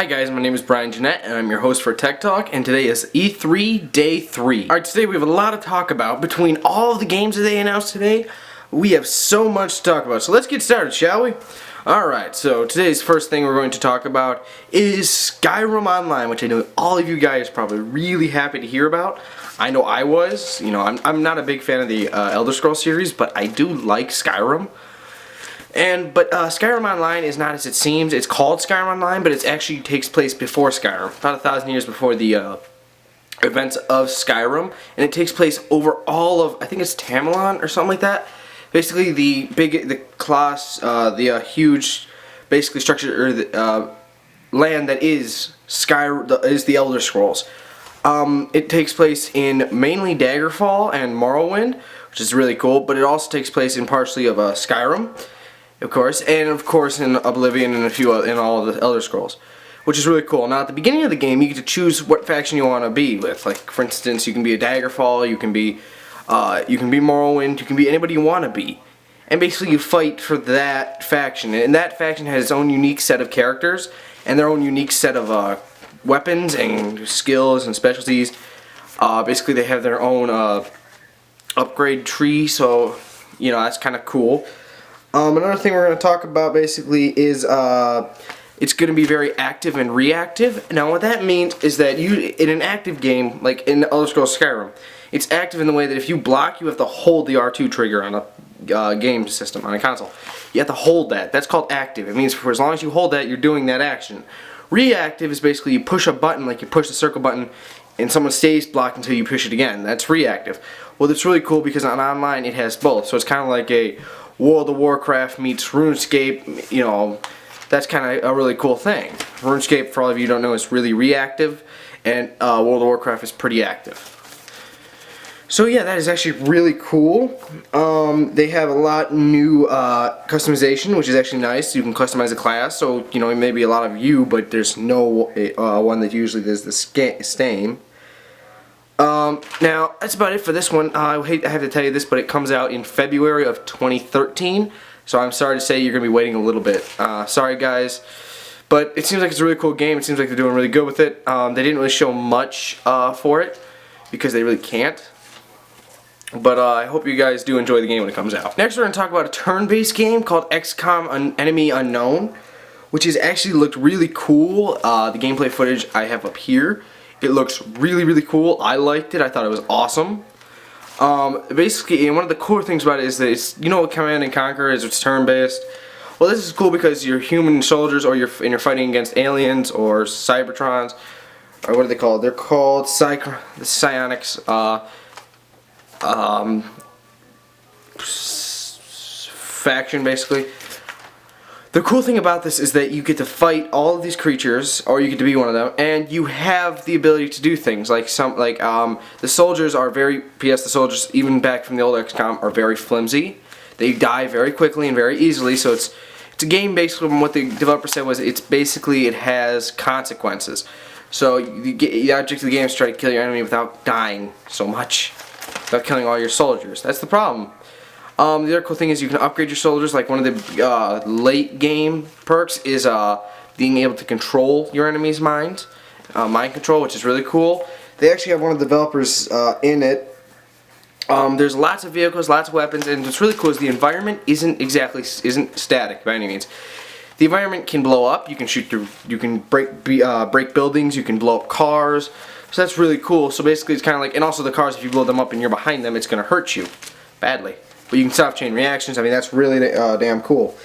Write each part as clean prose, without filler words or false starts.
Hi guys, my name is Brian Jeanette and I'm your host for Tech Talk, and today is E3 Day 3. Alright, today we have a lot to talk about. Between all of the games that they announced today, we have so much to talk about. So let's get started, shall we? Alright, so today's first thing we're going to talk about is Skyrim Online, which I know all of you guys are probably really happy to hear about. I know I was. You know, I'm not a big fan of the Elder Scrolls series, but I do like Skyrim. But Skyrim Online is not as it seems. It's called Skyrim Online, but it actually takes place before Skyrim, about 1,000 years before the events of Skyrim, and it takes place over all of, I think it's Tamerlane or something like that. Basically, the huge, basically structure or the land that is is the Elder Scrolls. It takes place in mainly Daggerfall and Morrowind, which is really cool, but it also takes place in partially of Skyrim, of course, and of course in Oblivion and in all of the Elder Scrolls, which is really cool. Now at the beginning of the game, you get to choose what faction you want to be with. Like for instance, you can be a Daggerfall, you can be Morrowind, you can be anybody you want to be, and basically you fight for that faction. And that faction has its own unique set of characters and their own unique set of weapons and skills and specialties. Basically, they have their own upgrade tree, so you know that's kind of cool. Another thing we're going to talk about basically is it's going to be very active and reactive. Now what that means is that in an active game, like in Elder Scrolls Skyrim, it's active in the way that if you block, you have to hold the R2 trigger on a game system, on a console. You have to hold that. That's called active. It means for as long as you hold that, you're doing that action. Reactive is basically you push a button, like you push the circle button, and someone stays blocked until you push it again. That's reactive. Well, it's really cool because on online it has both. So it's kind of like a World of Warcraft meets RuneScape. You know, that's kind of a really cool thing. RuneScape, for all of you who don't know, is really reactive, and World of Warcraft is pretty active. So yeah, that is actually really cool. They have a lot new customization, which is actually nice. You can customize a class, so you know it may be a lot of you, but there's no one that usually does the same. Now that's about it for this one. I have to tell you this, but it comes out in February of 2013. So I'm sorry to say you're gonna be waiting a little bit. Sorry guys, but it seems like it's a really cool game. It seems like they're doing really good with it. They didn't really show much for it because they really can't. But I hope you guys do enjoy the game when it comes out. Next we're going to talk about a turn-based game called XCOM Enemy Unknown, which has actually looked really cool. The gameplay footage I have up here. It looks really, really cool. I liked it. I thought it was awesome. Basically, and one of the cooler things about it is that it's, you know what Command and Conquer is, it's turn-based. Well, this is cool because you're human soldiers or you're fighting against aliens or Cybertrons, or what are they called? They're called the Psionics. Faction basically. The cool thing about this is that you get to fight all of these creatures, or you get to be one of them, and you have the ability to do things like the soldiers are the soldiers even back from the old XCOM are very flimsy. They die very quickly and very easily, so it's a game basically from what the developer said was it has consequences. So the object of the game is to try to kill your enemy without dying so much. Without killing all your soldiers. That's the problem. The other cool thing is you can upgrade your soldiers. Like one of the late game perks is being able to control your enemy's mind. Mind control, which is really cool. They actually have one of the developers in it. There's lots of vehicles, lots of weapons, and what's really cool is the environment isn't static by any means. The environment can blow up. You can shoot through. You can break buildings. You can blow up cars. So that's really cool. So basically it's kind of like, and also the cars, if you blow them up and you're behind them, it's going to hurt you badly. But you can stop chain reactions. I mean, that's really damn cool.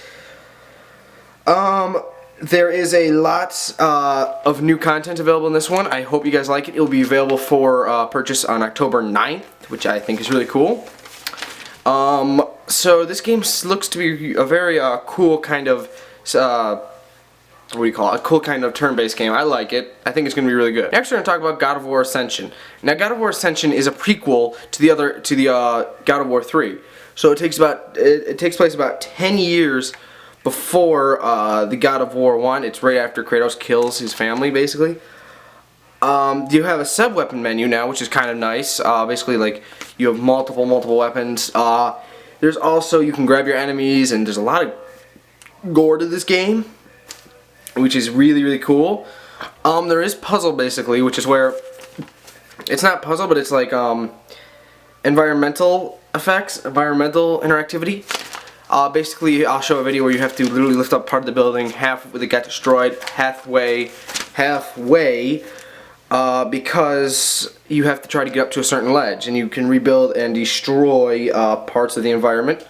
There is a lot of new content available in this one. I hope you guys like it. It will be available for purchase on October 9th, which I think is really cool. So this game looks to be a very cool kind of what do you call it? A cool kind of turn-based game. I like it. I think it's going to be really good. Next, we're going to talk about God of War Ascension. Now, God of War Ascension is a prequel to the God of War 3. So it takes place about 10 years before the God of War 1. It's right after Kratos kills his family, basically. You have a sub-weapon menu now, which is kind of nice. Basically, like you have multiple weapons. There's also, you can grab your enemies, and there's a lot of gore to this game, which is really, really cool. There is puzzle basically, which is where it's not puzzle, but it's like environmental effects, environmental interactivity. Basically, I'll show a video where you have to literally lift up part of the building, half that got destroyed, halfway, because you have to try to get up to a certain ledge, and you can rebuild and destroy parts of the environment.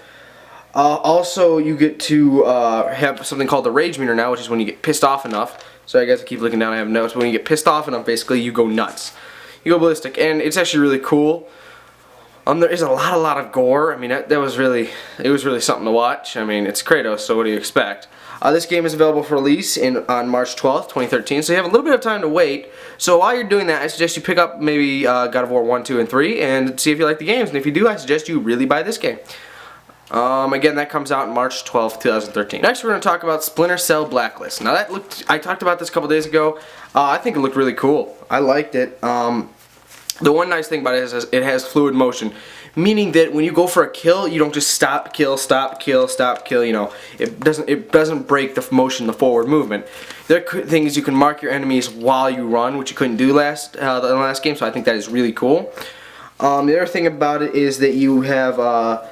Also, you get to have something called the rage meter now, which is when you get pissed off enough. So I guess I keep looking down, I have notes. But when you get pissed off enough, basically, you go nuts. You go ballistic, and it's actually really cool. There is a lot of gore. I mean, it was really something to watch. I mean, it's Kratos, so what do you expect? This game is available for release on March 12th, 2013, so you have a little bit of time to wait. So while you're doing that, I suggest you pick up maybe God of War 1, 2, and 3, and see if you like the games. And if you do, I suggest you really buy this game. Again, that comes out March 12th, 2013. Next, we're going to talk about Splinter Cell Blacklist. Now, I talked about this a couple days ago. I think it looked really cool. I liked it. The one nice thing about it is it has fluid motion, meaning that when you go for a kill, you don't just stop, kill, stop, kill, stop, kill. You know, it doesn't break the motion, the forward movement. The other thing is you can mark your enemies while you run, which you couldn't do the last game. So I think that is really cool. The other thing about it is that you have well,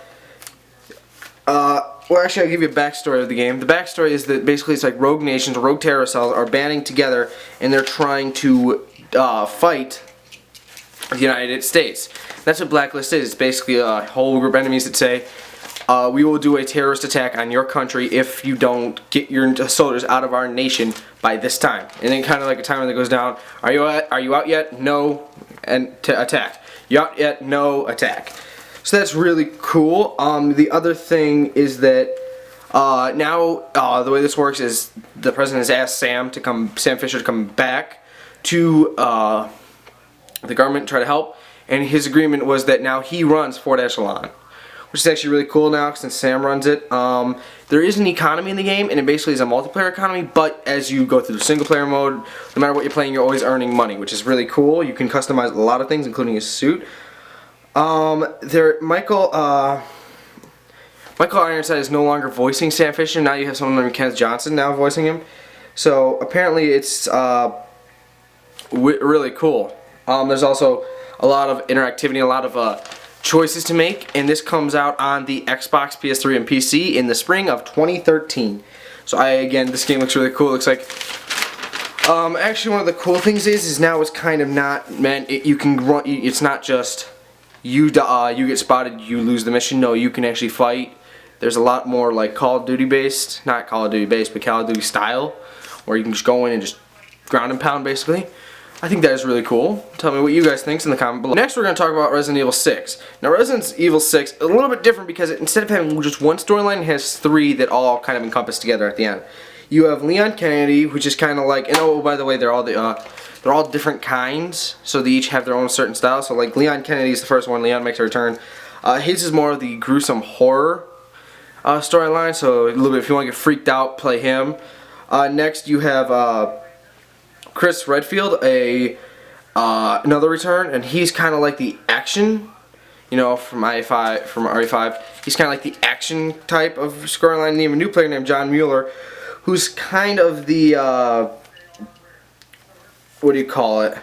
actually, I'll give you a backstory of the game. The backstory is that basically it's like rogue nations, rogue terror cells are banding together, and they're trying to fight the United States. That's what Blacklist is. It's basically a whole group of enemies that say, we will do a terrorist attack on your country if you don't get your soldiers out of our nation by this time. And then kind of like a timer that goes down, are you out yet? No, and attack. You out yet? No, attack. So that's really cool. The other thing is that now the way this works is the president has asked Sam Fisher to come back to the government and try to help, and his agreement was that now he runs Fort Echelon, which is actually really cool now since Sam runs it. There is an economy in the game, and it basically is a multiplayer economy, but as you go through the single player mode, no matter what you're playing, you're always earning money, which is really cool. You can customize a lot of things, including his suit. Michael Ironside is no longer voicing Sam Fisher. Now you have someone named Kenneth Johnson now voicing him. So apparently it's really cool. There's also a lot of interactivity, a lot of choices to make, and this comes out on the Xbox, PS3, and PC in the spring of 2013. So again, this game looks really cool. It looks like actually one of the cool things is now it's kind of not meant you can run. It's not just you get spotted, you lose the mission. No, you can actually fight. There's a lot more like Call of Duty based, not Call of Duty based, but Call of Duty style, where you can just go in and just ground and pound basically. I think that is really cool. Tell me what you guys think in the comment below. Next, we're going to talk about Resident Evil 6. Now, Resident Evil 6 a little bit different because instead of having just one storyline, it has three that all kind of encompass together at the end. You have Leon Kennedy, which is kind of like, and oh, by the way, they're all different kinds, so they each have their own certain style. So like Leon Kennedy is the first one. Leon makes a return. His is more of the gruesome horror storyline. So a little bit, if you want to get freaked out, play him. Next, you have Chris Redfield, another return, and he's kind of like the action, you know, from RE5. He's kind of like the action type of storyline. And you have a new player named John Mueller, who's kind of the what do you call it?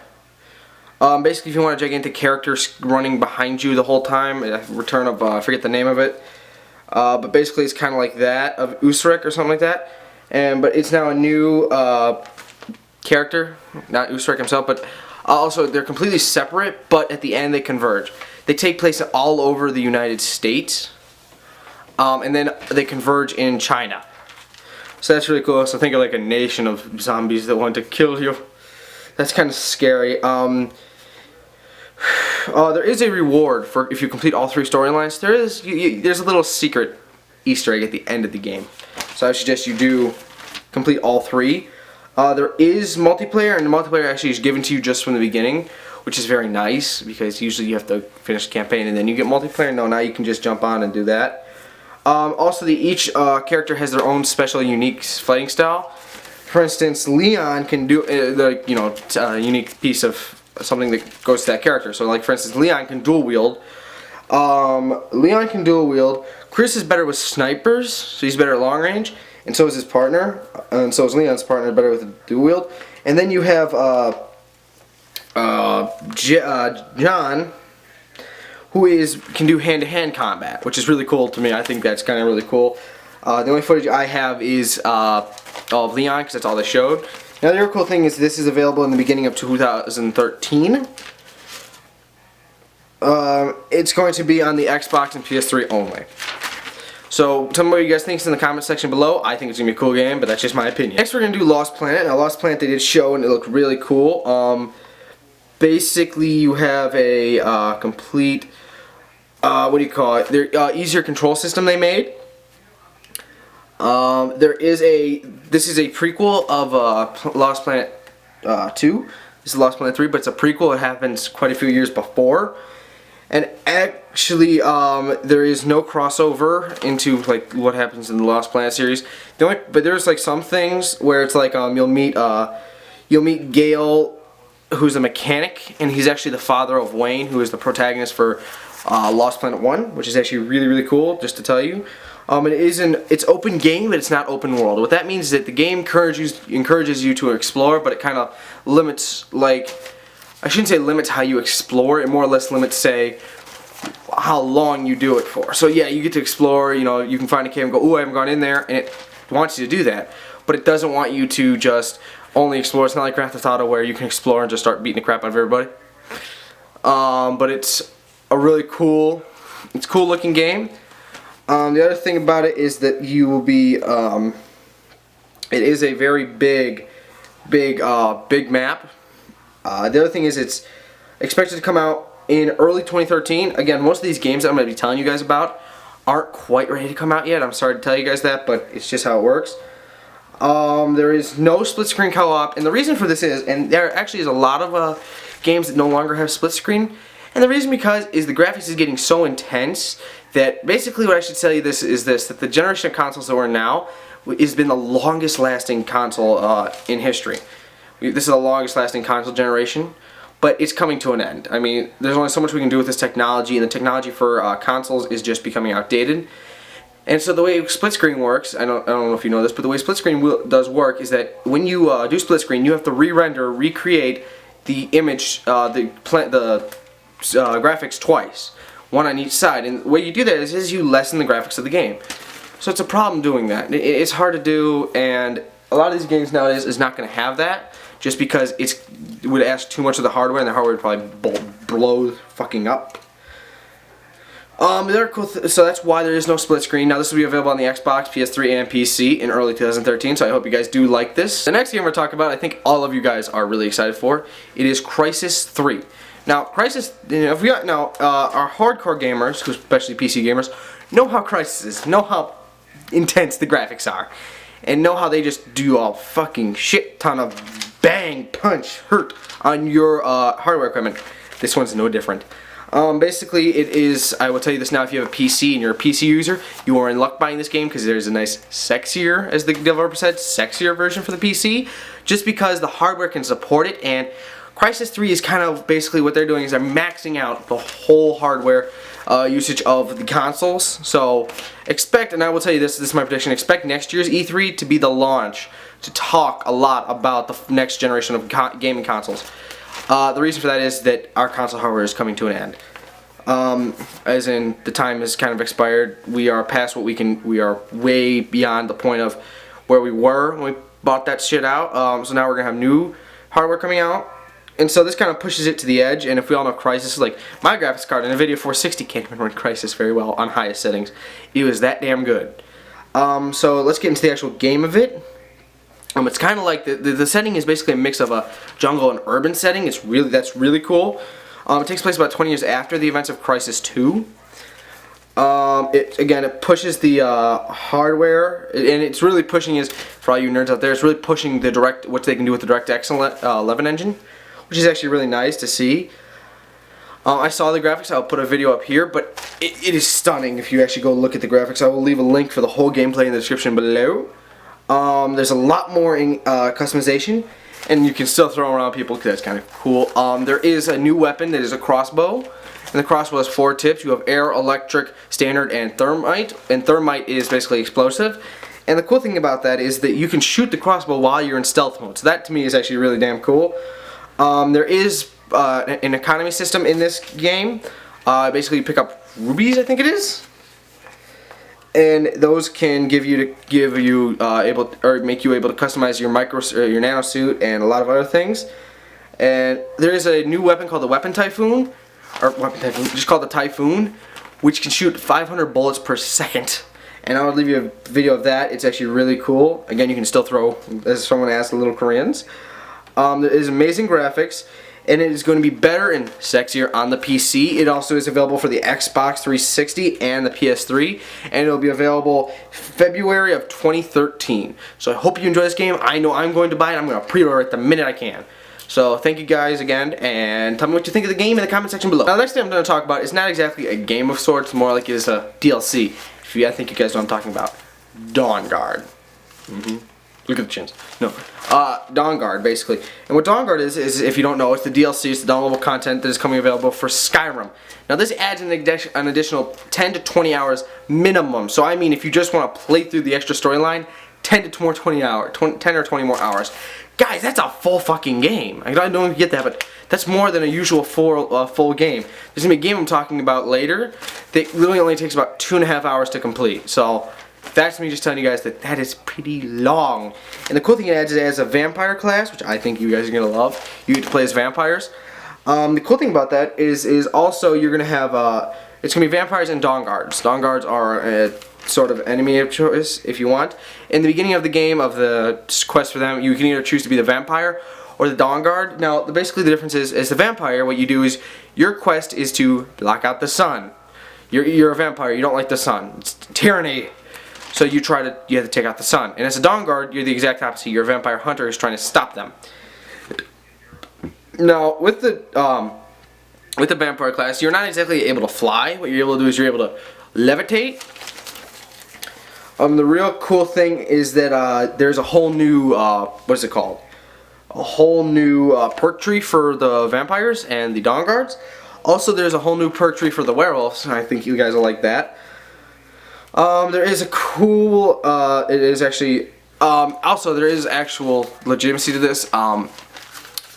Basically, if you want a gigantic character running behind you the whole time, return of I forget the name of it, but basically it's kind of like that of Usrik or something like that. But it's now a new character, not Usrik himself, but also they're completely separate, but at the end they converge. They take place all over the United States, and then they converge in China. So that's really cool. So think of like a nation of zombies that want to kill you. That's kind of scary. There is a reward for if you complete all three storylines. There's a little secret Easter egg at the end of the game. So I suggest you do complete all three. There is multiplayer, and the multiplayer actually is given to you just from the beginning, which is very nice because usually you have to finish the campaign and then you get multiplayer. No, now you can just jump on and do that. Also, each character has their own special, unique fighting style. For instance, Leon can do unique piece of something that goes to that character. So, like for instance, Leon can dual wield. Chris is better with snipers, so he's better at long range, and so is his partner, and so is Leon's partner better with the dual wield. And then you have John, who can do hand-to-hand combat, which is really cool to me. I think that's kind of really cool. The only footage I have is of Leon, because that's all they showed. Now the other cool thing is this is available in the beginning of 2013. It's going to be on the Xbox and PS3 only. So tell me what you guys think in the comment section below. I think it's going to be a cool game, but that's just my opinion. Next we're going to do Lost Planet. Now Lost Planet they did show and it looked really cool. Basically you have a complete, what do you call it, easier control system they made. This is a prequel of Lost Planet 2. This is Lost Planet 3, but it's a prequel. It happens quite a few years before. And actually, there is no crossover into like what happens in the Lost Planet series. But there's like some things where it's like you'll meet Gale, who's a mechanic, and he's actually the father of Wayne, who is the protagonist for Lost Planet 1, which is actually really, really cool, just to tell you. It's open game, but it's not open world. What that means is that the game encourages you to explore, but it kind of limits, like, I shouldn't say limits how you explore, it more or less limits, say, how long you do it for. So yeah, you get to explore, you know, you can find a cave and go, ooh, I haven't gone in there, and it wants you to do that. But it doesn't want you to just only explore. It's not like Grand Theft Auto where you can explore and just start beating the crap out of everybody. But it's a really cool looking game. The other thing about it is that you will be, it is a very big map. The other thing is it's expected to come out in early 2013. Again, most of these games that I'm going to be telling you guys about aren't quite ready to come out yet. I'm sorry to tell you guys that, but it's just how it works. There is no split screen co-op, and the reason for this is, and there actually is a lot of games that no longer have split screen, and the reason is the graphics is getting so intense that basically what I should tell you that the generation of consoles that we're in now has been the longest lasting console in history. This is the longest lasting console generation, but it's coming to an end. I mean, there's only so much we can do with this technology, and the technology for consoles is just becoming outdated. And so the way split screen works, I don't know if you know this, but the way split screen does work is that when you do split screen, you have to recreate the image, the graphics twice, one on each side. And the way you do that is you lessen the graphics of the game. So it's a problem doing that. It's hard to do, and a lot of these games nowadays is not going to have that, just because it would ask too much of the hardware, and the hardware would probably blow fucking up. So that's why there is no split screen. Now this will be available on the Xbox, PS3, and PC in early 2013, so I hope you guys do like this. The next game we're talking about, I think all of you guys are really excited for. It is Crysis 3. Now, Crysis, our hardcore gamers, especially PC gamers, know how Crysis is, know how intense the graphics are, and know how they just do a fucking shit ton of bang, punch, hurt on your hardware equipment. This one's no different. Basically, it is, I will tell you this now, if you have a PC and you're a PC user, you are in luck buying this game because there's a nice sexier, as the developer said, sexier version for the PC, just because the hardware can support it. And Crysis 3 is kind of basically what they're doing is they're maxing out the whole hardware usage of the consoles. So expect, and I will tell you this is my prediction, expect next year's E3 to be the launch to talk a lot about the next generation of gaming consoles. The reason for that is that our console hardware is coming to an end. As in, the time has kind of expired. We are past what we are way beyond the point of where we were when we bought that shit out. So now we're going to have new hardware coming out. And so this kind of pushes it to the edge, and if we all know Crysis, like my graphics card, an NVIDIA 460 can't even run Crysis very well on highest settings. It was that damn good. So let's get into the actual game of it. It's kind of like the setting is basically a mix of a jungle and urban setting. That's really cool. It takes place about 20 years after the events of Crysis 2. It pushes the hardware, and it's really pushing is for all you nerds out there. It's really pushing what they can do with the DirectX 11 engine, which is actually really nice to see. I saw the graphics. I'll put a video up here, but it is stunning if you actually go look at the graphics. I will leave a link for the whole gameplay in the description below. There's a lot more in customization, and you can still throw around people because that's kind of cool. There is a new weapon that is a crossbow, and the crossbow has 4 tips. You have air, electric, standard, and thermite. And thermite is basically explosive. And the cool thing about that is that you can shoot the crossbow while you're in stealth mode. So that to me is actually really damn cool. There is an economy system in this game. Basically you pick up rubies, I think it is. And those can make you able to customize your nano suit and a lot of other things. And there is a new weapon called the just called the Typhoon, which can shoot 500 bullets per second. And I will leave you a video of that. It's actually really cool. Again, you can still throw, as someone asked, the little Koreans. There is amazing graphics, and it is going to be better and sexier on the PC. It also is available for the Xbox 360 and the PS3, and it will be available February of 2013. So I hope you enjoy this game. I know I'm going to buy it. I'm going to pre-order it the minute I can. So thank you guys again, and tell me what you think of the game in the comment section below. Now the next thing I'm going to talk about is not exactly a game of sorts, more like it is a DLC. I think you guys know what I'm talking about. Dawnguard. Look at the chins. No. Dawnguard, basically. And what Dawnguard is if you don't know, it's the DLC, it's the downloadable content that is coming available for Skyrim. Now this adds an additional 10 to 20 hours minimum. So I mean, if you just want to play through the extra storyline, 10 or 20 more hours. Guys, that's a full fucking game. I don't even get that, but that's more than a usual full game. There's gonna be a game I'm talking about later that really only takes about 2.5 hours to complete. So that's me just telling you guys that that is pretty long. And the cool thing it adds is it adds a vampire class, which I think you guys are gonna love. You get to play as vampires. The cool thing about that is also you're gonna have it's gonna be vampires and Dawnguards. Dawnguards are a sort of enemy of choice if you want. In the beginning of the game, of the quest for them, you can either choose to be the vampire or the Dawnguard. Now basically the difference is the vampire, what you do is your quest is to block out the sun. You're a vampire, you don't like the sun. It's tyranny. So you have to take out the sun. And as a Dawnguard, you're the exact opposite. You're a vampire hunter who's trying to stop them. Now with the vampire class, you're not exactly able to fly. What you're able to do is you're able to levitate. The real cool thing is that there's a whole new, what is it called? A whole new perk tree for the vampires and the Dawnguards. Also, there's a whole new perk tree for the werewolves, and I think you guys will like that. There is a cool, it is actually, also there is actual legitimacy to this.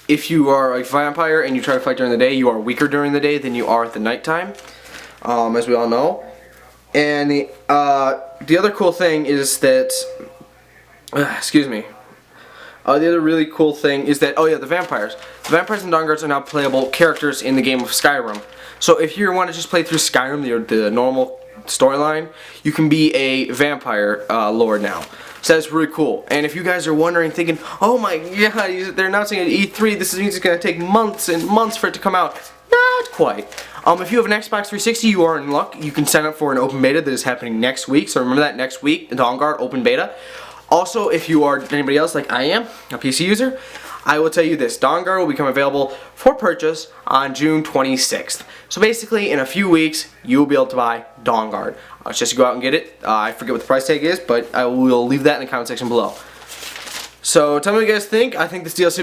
If you are a vampire and you try to fight during the day, you are weaker during the day than you are at the nighttime, as we all know. And the other cool thing is that, excuse me, the other really cool thing is that, oh yeah, the vampires. The vampires and Dawnguards are now playable characters in the game of Skyrim. So if you want to just play through Skyrim, the normal storyline, you can be a vampire lord now. So that's really cool. And if you guys are wondering, thinking, oh my god, they're announcing at E3, this means it's going to take months and months for it to come out. Not quite. If you have an Xbox 360, you are in luck. You can sign up for an open beta that is happening next week. So remember that, next week, the Dawnguard open beta. Also, if you are anybody else like I am, a PC user, I will tell you this. Dawnguard will become available for purchase on June 26th. So basically, in a few weeks, you will be able to buy Dawnguard. It's just go out and get it. I forget what the price tag is, but I will leave that in the comment section below. So tell me what you guys think. I think this DLC is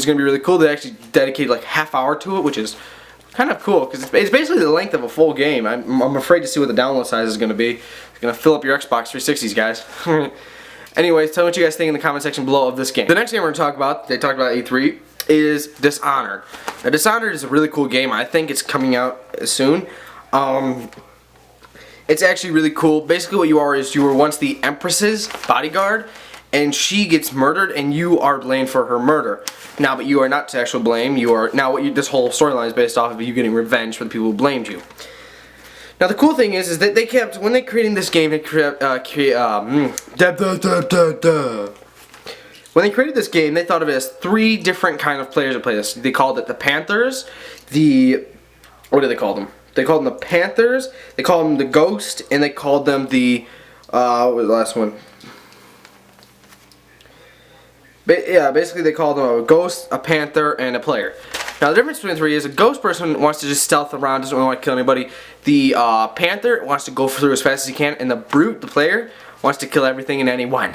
going to be really cool. They actually dedicated like half hour to it, which is kind of cool because it's basically the length of a full game. I'm afraid to see what the download size is going to be. It's going to fill up your Xbox 360s, guys. Anyways, tell me what you guys think in the comment section below of this game. The next game we're going to talk about, they talked about E3, is Dishonored. Now Dishonored is a really cool game. I think it's coming out soon. It's actually really cool. Basically what you are is you were once the Empress's bodyguard, and she gets murdered and you are blamed for her murder. Now, but you are not to actual blame. You are now this whole storyline is based off of you getting revenge for the people who blamed you. Now the cool thing is that they kept, when they created this game, when they created this game, they thought of it as 3 different kind of players that play this. They called it the Panthers, what do they call them? They called them the Panthers, they called them the Ghost, and they called them the, what was the last one? Yeah, basically they called them a Ghost, a Panther, and a player. Now the difference between the 3 is a Ghost person wants to just stealth around, doesn't really want to kill anybody. The Panther wants to go through as fast as he can, and the Brute, the player, wants to kill everything and anyone.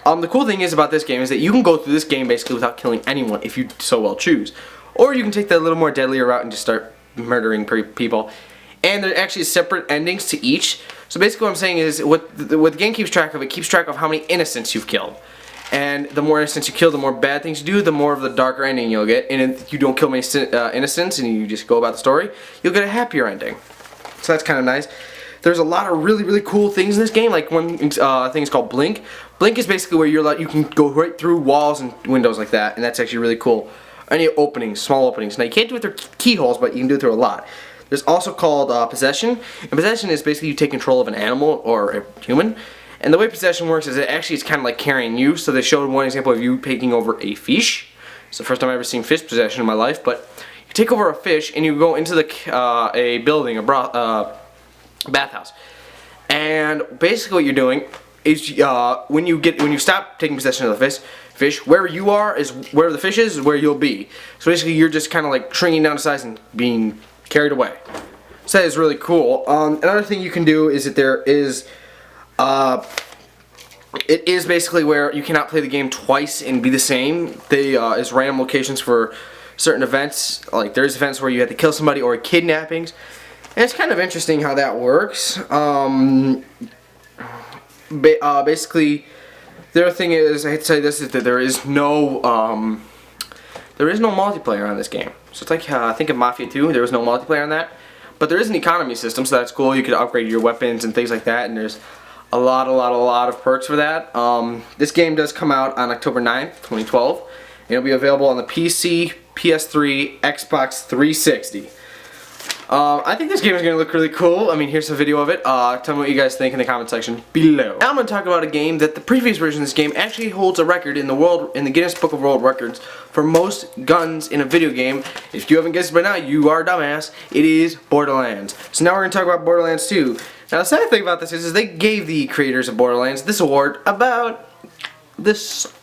The cool thing is about this game is that you can go through this game basically without killing anyone if you so well choose. Or you can take that little more deadlier route and just start murdering people. And there are actually separate endings to each. So basically what I'm saying is, what the game keeps track of, it keeps track of how many innocents you've killed. And the more innocents you kill, the more bad things you do, the more of the darker ending you'll get. And if you don't kill many innocents and you just go about the story, you'll get a happier ending. So that's kind of nice. There's a lot of really cool things in this game. Like one thing is called Blink. Blink is basically where you can go right through walls and windows like that, and that's actually really cool. Any openings, small openings. Now you can't do it through keyholes, but you can do it through a lot. There's also called Possession. And Possession is basically you take control of an animal or a human. And the way Possession works is it's kind of like carrying you. So they showed one example of you taking over a fish. It's the first time I've ever seen fish possession in my life. But you take over a fish and you go into a building, a bathhouse. And basically what you're doing is when you stop taking possession of the fish, where you are is where the fish is where you'll be. So basically you're just kind of like shrinking down to size and being carried away. So that is really cool. Another thing you can do is that there is it is basically where you cannot play the game twice and be the same. Is random locations for certain events. Like there's events where you have to kill somebody or kidnappings. And it's kind of interesting how that works. Basically, the other thing is, I hate to say this, is that there is no multiplayer on this game. So it's like I think in Mafia 2, there was no multiplayer on that. But there is an economy system, so that's cool. You could upgrade your weapons and things like that, and there's a lot of perks for that. This game does come out on October 9th, 2012. And it'll be available on the PC, PS3, Xbox 360. I think this game is going to look really cool. I mean, here's a video of it. Tell me what you guys think in the comment section below. Now I'm going to talk about a game that the previous version of this game actually holds a record in the Guinness Book of World Records for most guns in a video game. If you haven't guessed by now, you are a dumbass. It is Borderlands. So now we're going to talk about Borderlands 2. Now the sad thing about this is they gave the creators of Borderlands this award about this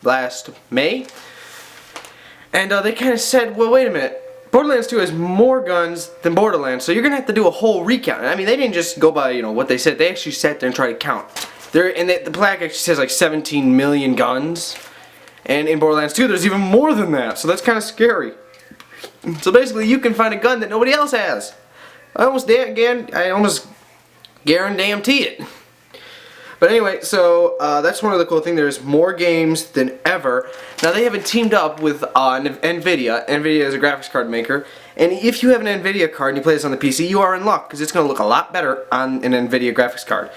last May. And they kind of said, well, wait a minute. Borderlands 2 has more guns than Borderlands, so you're going to have to do a whole recount. I mean, they didn't just go by, what they said. They actually sat there and tried to count. The plaque actually says like 17 million guns. And in Borderlands 2, there's even more than that, so that's kind of scary. So basically, you can find a gun that nobody else has. I almost guarantee it. But anyway, so that's one of the cool things. There's more games than ever. Now they haven't teamed up with NVIDIA. NVIDIA is a graphics card maker. And if you have an NVIDIA card and you play this on the PC, you are in luck, because it's going to look a lot better on an NVIDIA graphics card.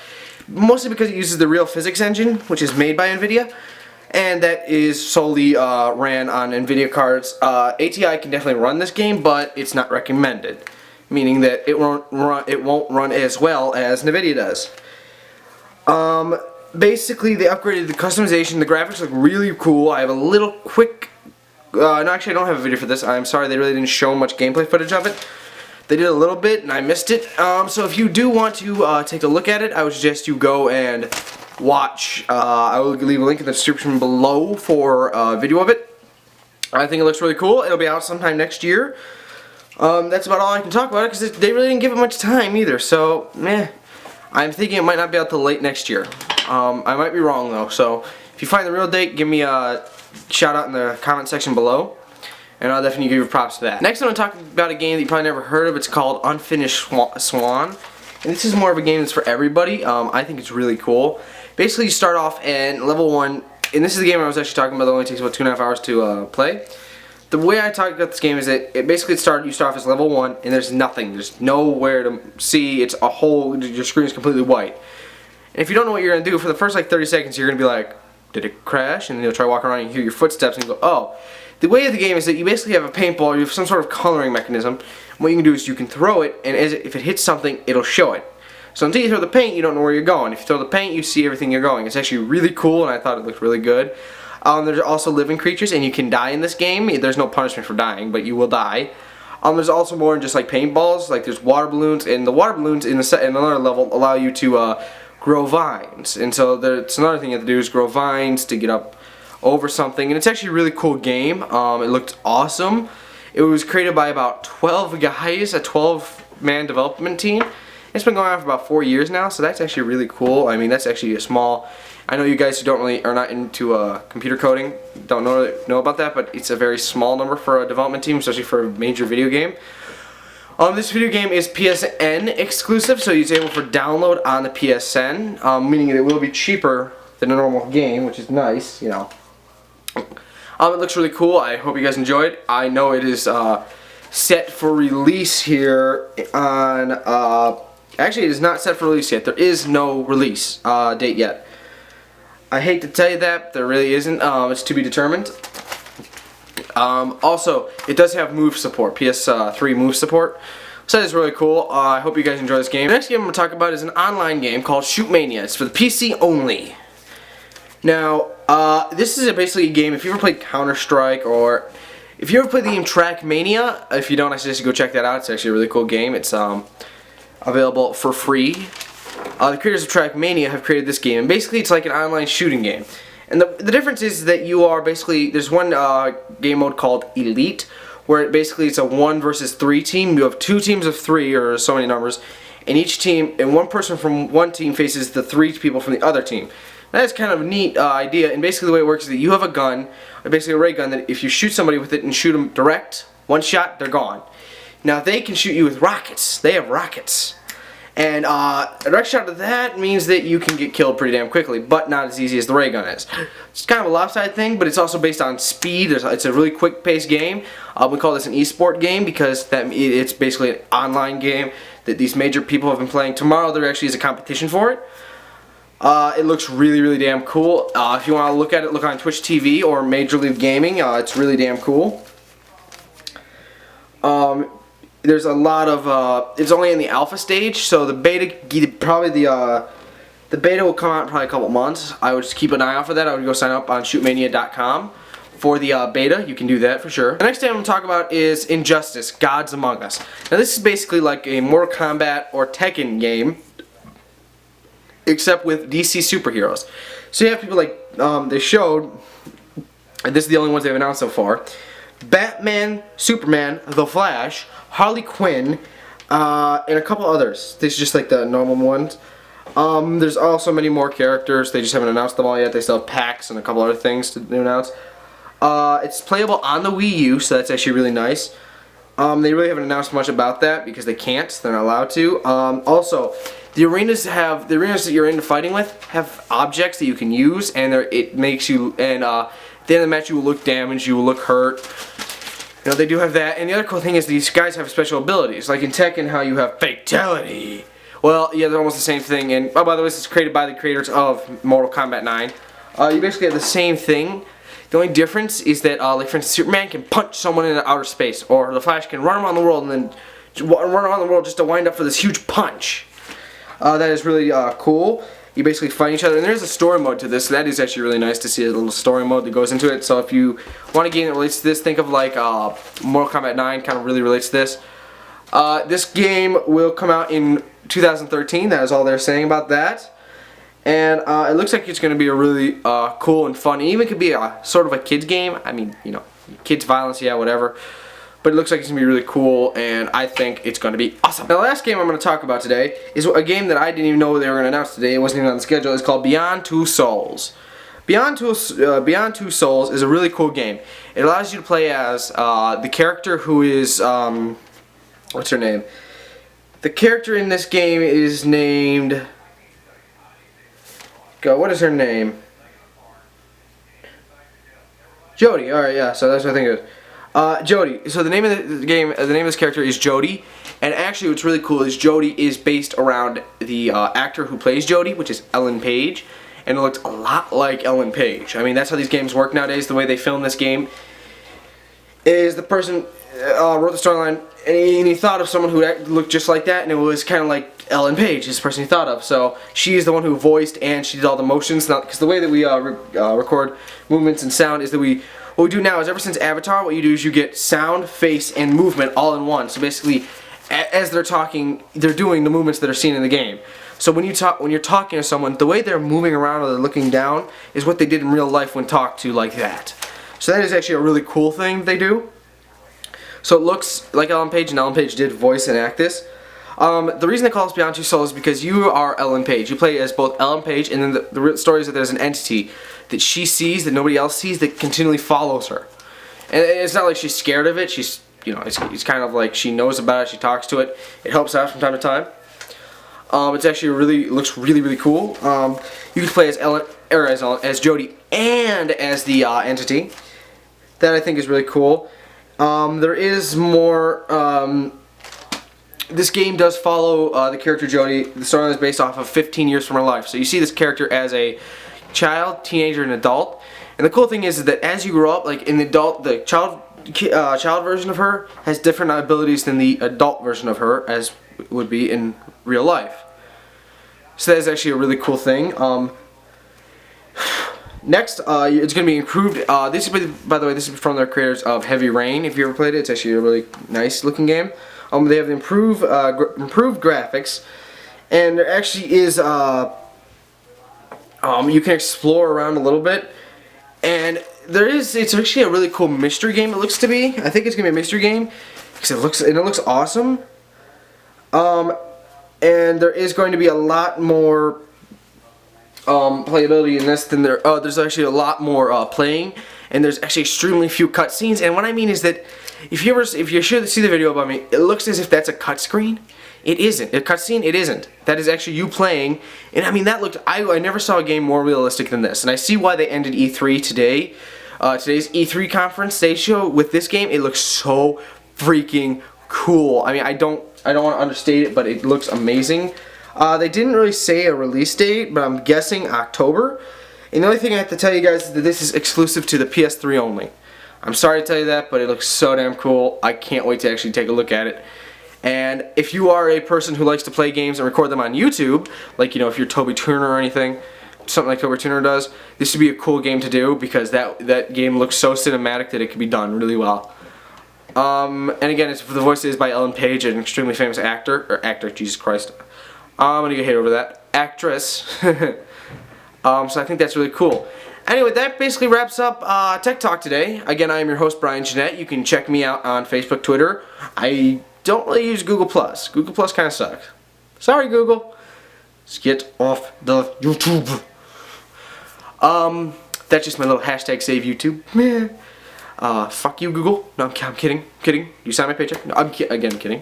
Mostly because it uses the real physics engine, which is made by NVIDIA. And that is solely ran on NVIDIA cards. ATI can definitely run this game, but it's not recommended. Meaning that it won't run as well as NVIDIA does. Basically they upgraded the customization. The graphics look really cool. I have a little quick no, actually I don't have a video for this. I'm sorry, they really didn't show much gameplay footage of it. They did a little bit and I missed it. So if you do want to take a look at it, I would suggest you go and watch. I will leave a link in the description below for a video of it. I think it looks really cool. It'll be out sometime next year. That's about all I can talk about it, because they really didn't give it much time either, so meh. I'm thinking it might not be out till late next year. I might be wrong though, so if you find the real date, give me a shout out in the comment section below, and I'll definitely give you props to that. Next I'm going to talk about a game that you probably never heard of. It's called Unfinished Swan, and this is more of a game that's for everybody. I think it's really cool. Basically you start off in level 1, and this is the game I was actually talking about that only takes about 2.5 hours to play. The way I talk about this game is that you start off as level 1 and there's nothing. There's nowhere to see. It's a whole, your screen is completely white. And if you don't know what you're going to do, for the first like 30 seconds you're going to be like, did it crash? And then you'll try walking around and you hear your footsteps and you go, oh. The way of the game is that you basically have a paintball, or you have some sort of coloring mechanism. And what you can do is you can throw it, and if it hits something, it'll show it. So until you throw the paint, you don't know where you're going. If you throw the paint, you see everything you're going. It's actually really cool, and I thought it looked really good. There's also living creatures, and you can die in this game. There's no punishment for dying, but you will die. There's also more than just like paintballs. Like there's water balloons, and the water balloons in another level allow you to grow vines. And so it's another thing you have to do is grow vines to get up over something. And it's actually a really cool game. It looked awesome. It was created by about 12 guys, a 12-man development team. It's been going on for about 4 years now, so that's actually really cool. I mean, that's actually a small. I know you guys who are not into computer coding don't know about that, but it's a very small number for a development team, especially for a major video game. This video game is PSN exclusive, so it's able for download on the PSN, meaning it will be cheaper than a normal game, which is nice, you know. It looks really cool. I hope you guys enjoyed. I know it is set for release here on, actually it is not set for release yet. There is no release date yet. I hate to tell you that, there really isn't. It's to be determined. Also, it does have move support, PS3 move support. So that is really cool. I hope you guys enjoy this game. The next game I'm going to talk about is an online game called Shoot Mania. It's for the PC only. Now, this is basically a game, if you ever played Counter-Strike, or if you ever played the game Trackmania, if you don't, I suggest you go check that out. It's actually a really cool game. It's available for free. The creators of Trackmania have created this game, and basically it's like an online shooting game. And the difference is that you are basically, there's one game mode called Elite, where basically it's a 1 versus 3 team. You have 2 teams of 3, or so many numbers, and each team, and one person from one team faces the 3 people from the other team. That's kind of a neat idea, and basically the way it works is that you have a gun, basically a ray gun, that if you shoot somebody with it and shoot them direct, one shot, they're gone. Now they can shoot you with rockets. They have rockets. And a direct shot of that means that you can get killed pretty damn quickly, but not as easy as the ray gun is. It's kind of a lopsided thing, but it's also based on speed. It's a really quick-paced game. We call this an esport game because it's basically an online game that these major people have been playing. Tomorrow there actually is a competition for it. It looks really, really damn cool. If you want to look at it, look on Twitch TV or Major League Gaming. It's really damn cool. There's a lot of, it's only in the alpha stage, so the beta, the beta will come out in probably a couple months. I would just keep an eye out for that. I would go sign up on shootmania.com for the beta. You can do that for sure. The next thing I'm going to talk about is Injustice, Gods Among Us. Now this is basically like a Mortal Kombat or Tekken game, except with DC superheroes. So you have people like, they showed, and this is the only ones they've announced so far, Batman, Superman, The Flash, Harley Quinn, and a couple others. These are just like the normal ones. There's also many more characters. They just haven't announced them all yet. They still have packs and a couple other things to announce. It's playable on the Wii U, so that's actually really nice. They really haven't announced much about that because they can't. They're not allowed to. Also, the arenas that you're into fighting with have objects that you can use, and it makes you, and at the end of the match you will look damaged, you will look hurt. You know, they do have that. And the other cool thing is these guys have special abilities. Like in Tekken, how you have Fatality. Well, yeah, they're almost the same thing. And, oh, by the way, this is created by the creators of Mortal Kombat 9. You basically have the same thing. The only difference is that, like for instance, Superman can punch someone into outer space. Or the Flash can run around the world and then run around the world just to wind up for this huge punch. That is really cool. You basically fight each other, and there's a story mode to this, so that is actually really nice to see a little story mode that goes into it. So if you want a game that relates to this, think of like Mortal Kombat 9 kind of really relates to this. This game will come out in 2013, that is all they're saying about that. And it looks like it's going to be a really cool and fun, it even could be a sort of a kids game. I mean, you know, kids violence, yeah, whatever. But it looks like it's going to be really cool, and I think it's going to be awesome. Now, the last game I'm going to talk about today is a game that I didn't even know they were going to announce today. It wasn't even on the schedule. It's called Beyond Two Souls. Beyond Two Souls is a really cool game. It allows you to play as the character who is, what's her name? The character in this game is named, what is her name? Jodie. Alright, yeah, so that's what I think it is. Jodie. So the name of the game, the name of this character is Jodie, and actually what's really cool is Jodie is based around the actor who plays Jodie, which is Ellen Page, and it looks a lot like Ellen Page. I mean, that's how these games work nowadays. The way they film this game is the person wrote the storyline, and he thought of someone who looked just like that, and it was kind of like Ellen Page, is the person he thought of. So she is the one who voiced, and she did all the motions. Because the way that we record movements and sound is that what we do now is, ever since Avatar, what you do is you get sound, face, and movement all in one. So basically, as they're talking, they're doing the movements that are seen in the game. So when you're talking to someone, the way they're moving around or they're looking down is what they did in real life when talked to like that. So that is actually a really cool thing they do. So it looks like Ellen Page, and Ellen Page did voice and act this. The reason they call this Beyond Two Souls is because you are Ellen Page. You play as both Ellen Page, and then the real story is that there's an entity that she sees that nobody else sees that continually follows her. And it's not like she's scared of it. She's you know, it's kind of like she knows about it, she talks to it. It helps out from time to time. It's actually looks really cool. You can play as Ellen, or as Jodie, and as the entity. That I think is really cool. There is more. This game does follow the character Jodie. The storyline is based off of 15 years from her life. So you see this character as a child, teenager, and adult. And the cool thing is that as you grow up, like in the child version of her has different abilities than the adult version of her, as would be in real life. So that is actually a really cool thing. Next, it's going to be improved. This is, by the way, this is from the creators of Heavy Rain. If you ever played it, it's actually a really nice looking game. They have improved graphics, and there actually is you can explore around a little bit, and it's actually a really cool mystery game. It looks to be. I think it's gonna be a mystery game because it looks awesome. And there is going to be a lot more playability in this than there's actually a lot more playing, and there's actually extremely few cutscenes. And what I mean is that if you should see the video about me, it looks as if that's a cut screen. It isn't. A cutscene, it isn't. That is actually you playing, and I mean that looked. I never saw a game more realistic than this, and I see why they ended E3 today. Today's E3 conference stage show with this game. It looks so freaking cool. I mean, I don't want to understate it, but it looks amazing. They didn't really say a release date, but I'm guessing October. And the only thing I have to tell you guys is that this is exclusive to the PS3 only. I'm sorry to tell you that, but it looks so damn cool. I can't wait to actually take a look at it. And if you are a person who likes to play games and record them on YouTube, like, you know, if you're Toby Turner or anything, something like Toby Turner does, this would be a cool game to do because that game looks so cinematic that it can be done really well. And again, the voice is by Ellen Page, an extremely famous actor, Jesus Christ. I'm gonna get hate over that. Actress. So I think that's really cool. Anyway, that basically wraps up Tech Talk today. Again, I am your host, Brian Jeanette. You can check me out on Facebook, Twitter. I don't really use Google+. Google+ kind of sucks. Sorry, Google. Just get off the YouTube. That's just my little hashtag save YouTube. Fuck you, Google. No, I'm kidding. You sign my paycheck? No, I'm kidding.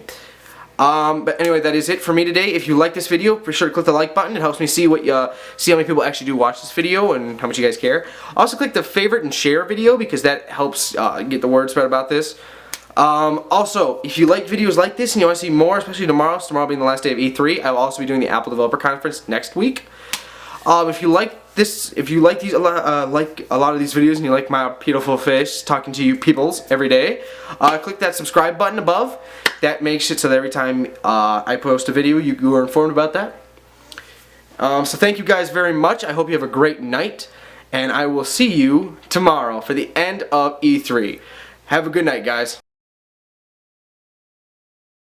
But anyway, that is it for me today. If you like this video, be sure to click the like button. It helps me see how many people actually do watch this video and how much you guys care. Also, click the favorite and share video because that helps get the word spread about this. Also, if you like videos like this and you want to see more, especially tomorrow being the last day of E3, I will also be doing the Apple Developer Conference next week. If you like these, like a lot of these videos, and you like my beautiful face talking to you peoples every day, click that subscribe button above. That makes it so that every time I post a video, you are informed about that. So thank you guys very much. I hope you have a great night, and I will see you tomorrow for the end of E3. Have a good night, guys.